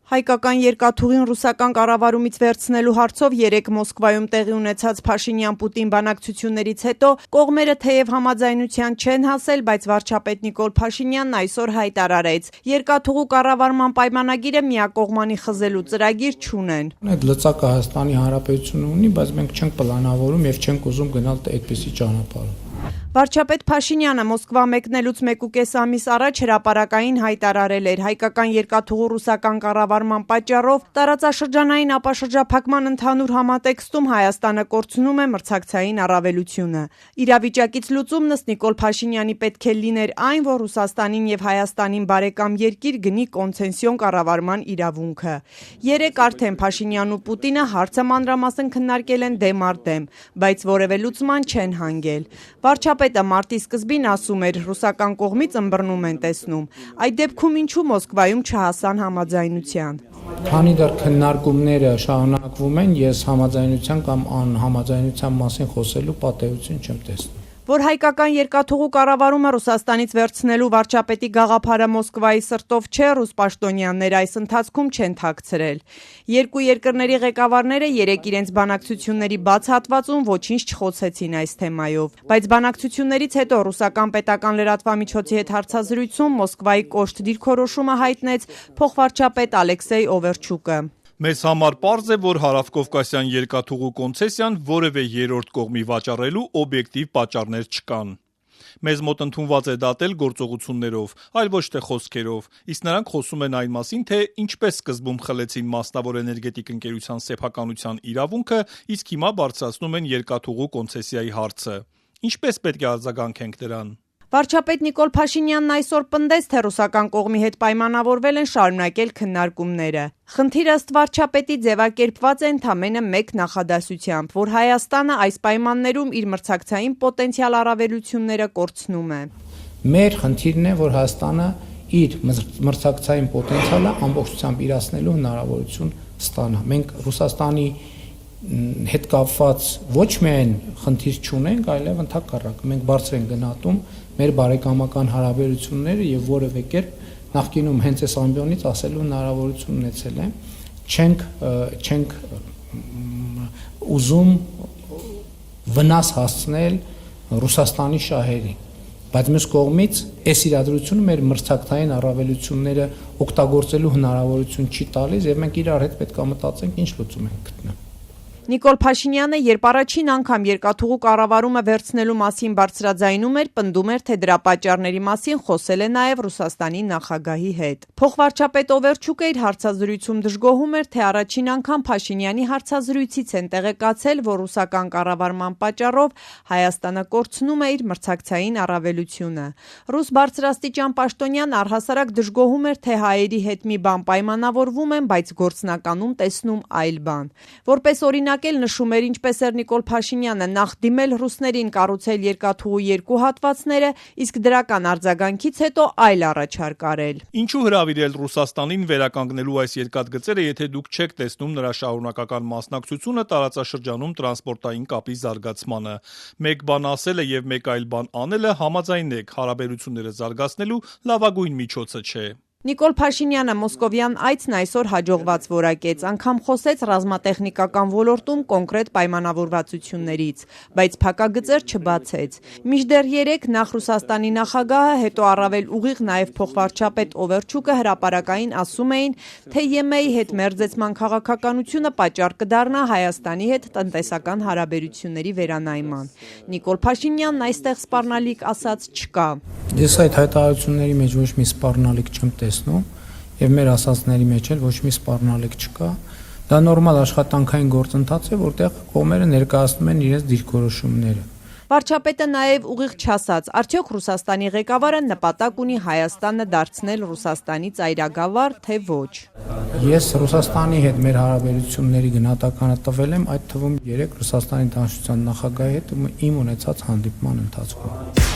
Հայկական երկաթուղին ռուսական կառավարումից վերցնելու հարցով երեկ Մոսկվայում տեղի ունեցած Փաշինյան-Պուտին բանակցություններից հետո կողմերը թեև համաձայնության չեն հասել, բայց վարչապետ Նիկոլ Փաշինյանն այսօր հայտարարեց. երկաթուղու կառավարման պայմանագիրը միակողմանի խզելու ծրագիր չունեն։ Այդ լծակը Հայաստանի Հանրապետությունը ունի, բայց մենք չենք պլանավորում եւ չենք ուզում գնալ այդպիսի ճանապարհով։ Վարչապետ Փաշինյանը Մոսկվա մեկնելուց 1.5 ամիս առաջ հրապարակային հայտարարել էր հայկական երկաթուղու ռուսական կառավարման պատճառով տարածաշրջանային ապաշրջափակման ընդհանուր համատեքստում Հայաստանը կորցնում է մրցակցային առավելությունը։ Իրավիճակից լուծումն ըստ Նիկոլ Փաշինյանի պետք է լիներ այն, որ Ռուսաստանին եւ Հայաստանին բարեկամ երկիր գնի կոնցենսիոն կառավարման իրավունքը։ Երեկ արդեն Փաշինյանն ու Պուտինը հարցը մանրամասն քննարկել են դեմ առ դեմ, բայց որևէ լուծման չեն հանգել։ Վարչապետը մարտի սկզբին ասում էր, ռուսական կողմից ըմբռնում են տեսնում։ Այդ դեպքում ինչու Մոսկվայում չհասան համաձայնության։ Քանի դեռ քննարկումները շարունակվում են, ես համաձայնության կամ անհամաձայնության մասին խոսելու պատեհություն չեմ տեսնում։ Որ հայկական երկաթուղու կառավարումը Ռուսաստանից վերցնելու վարչապետի գաղափարը Մոսկվայի սրտով չէ, ռուս պաշտոնյաները այս ընթացքում չեն թաքցրել։ Երկու երկրների ղեկավարները երեկ իրենց բանակցությունների բաց հատվածում ոչինչ չխոսեցին այս թեմայով, բայց բանակցություններից հետո ռուսական պետական լրատվամիջոցի հետ հարցազրույցում Մոսկվայի կոշտ դիրքորոշումը հայտնեց փոխվարչապետ Ալեքսեյ Օվերչուկը։ Մեզ համար պարզ է, որ Հարավկովկասյան երկաթուղու կոնցեսիան որևէ երրորդ կողմի վաճառելու օբյեկտիվ պատճառներ չկան։ Մեզ մոտ ընդունված է դատել գործողություններով, այլ ոչ թե խոսքերով, իսկ նրանք խոսում են այն մասին, թե ինչպես սկզբում խլեցին մասնավոր էներգետիկ ընկերության սեփականության իրավունքը, իսկ հիմա բարձրացնում են երկաթուղու կոնցեսիայի հարցը։ Ինչպես պետք է արձագանքենք դրան։ Վարչապետ Նիկոլ Փաշինյանն այսօր պնդեց, թե ռուսական կողմի հետ պայմանավորվել են շարունակել քննարկումները։ Խնդիրը ըստ վարչապետի ձևակերպված է ընդամենը մեկ նախադասությամբ, որ Հայաստանը այս պայմաններում իր մրցակցային պոտենցիալ առավելությունները կորցնում է։ Մեր խնդիրն է, որ Հայաստանը իր մրցակցային պոտենցիալը ամբողջությամբ իրացնելու հնարավորություն ստանա։ Մենք Ռուսաստանի հետ կապված ոչ միայն խնդիր չունենք, այլև ընդհակառակը մենք բարձր ենք գնահատում մեր բարեկամական հարաբերությունները եւ որևէ կերպ նախկինում հենց այս ամբիոնից ասելու հնարավորություն ունեցել եմ, չենք ուզում վնաս հասցնել Ռուսաստանի շահերին, բայց մյուս կողմից այս իրադրությունը մեր մրցակցային առավելությունները օգտագործելու հնարավորություն չի տալիս եւ մենք իրար հետ պետք է մտածենք ինչ լուծում ենք գտնել։ Նիկոլ Փաշինյանը, երբ առաջին անգամ երկաթուղու կառավարումը վերցնելու մասին բարձրաձայնում էր, պնդում էր, թե դրա պատճառների մասին խոսել է նաև Ռուսաստանի նախագահի հետ։ Փոխվարչապետ Օվերչուկը իր հարցազրույցում դժգոհում էր, թե առաջին անգամ Փաշինյանի հարցազրույցից են տեղեկացել, որ ռուսական կառավարման պատճառով Հայաստանը կորցնում է իր մրցակցային առավելությունը։ Ռուս բարձրաստիճան պաշտոնյան առհասարակ դժգոհում էր, թե հայերի հետ մի բան պայմանավորվում են, բայց գործնականում տեսնում այլ բան։ Որպես օրինակ նշում էր, ինչպես էր Նիկոլ Փաշինյանը նախ դիմել ռուսներին կառուցել երկաթուղու երկու հատվածները, իսկ դրական արձագանքից հետո այլ առաջարկ արել։ Ինչու հրավիրել Ռուսաստանին վերականգնելու այս երկաթգծերը, եթե դուք չեք տեսնում նրա շարունակական մասնակցությունը տարածաշրջանում տրանսպորտային կապի զարգացմանը։ Մեկ բան ասելը եւ մեկ այլ բան անելը համաձայնեք, հարաբերությունները զարգացնելու լավագույն միջոցը չէ։ Նիկոլ Փաշինյանը մոսկովյան այցն այսօր հաջողված որակեց, անգամ խոսեց ռազմատեխնիկական ոլորտում կոնկրետ պայմանավորվածություններից, բայց փակագծեր չբացեց։ Մինչդեռ երեկ նախ Ռուսաստանի նախագահը, հետո առավել ուղիղ նաև փոխվարչապետ Օվերչուկը հրապարակային ասում էին, թե ԵՄ-ի հետ մերձեցման քաղաքականությունը պատճառ կդառնա Հայաստանի հետ տնտեսական հարաբերությունների վերանայման։ Նիկոլ Փաշինյանն այստեղ սպառնալիք ասած չկա։ Ես այդ հայտարարությունների մեջ ոչ մի սպառնալիք չեմ տեսնում եւ մեր ասածների մեջ էլ ոչ մի սպառնալիք չկա։ Դա նորմալ աշխատանքային գործընթաց է, որտեղ կողմերը ներկայացնում են իրենց դիրքորոշումները։ Վարչապետը նաև ուղիղ չասաց, արդյոք Ռուսաստանի ղեկավարը նպատակ ունի Հայաստանը դարձնել Ռուսաստանի ծայրագավառ, թե ոչ։ Ես Ռուսաստանի հետ մեր հարաբերությունների գնահատականը տվել եմ, այդ թվում երեք Ռուսաստանի Դաշնության նախագահի հետ իմ ունեցած հանդիպման ընթացքում։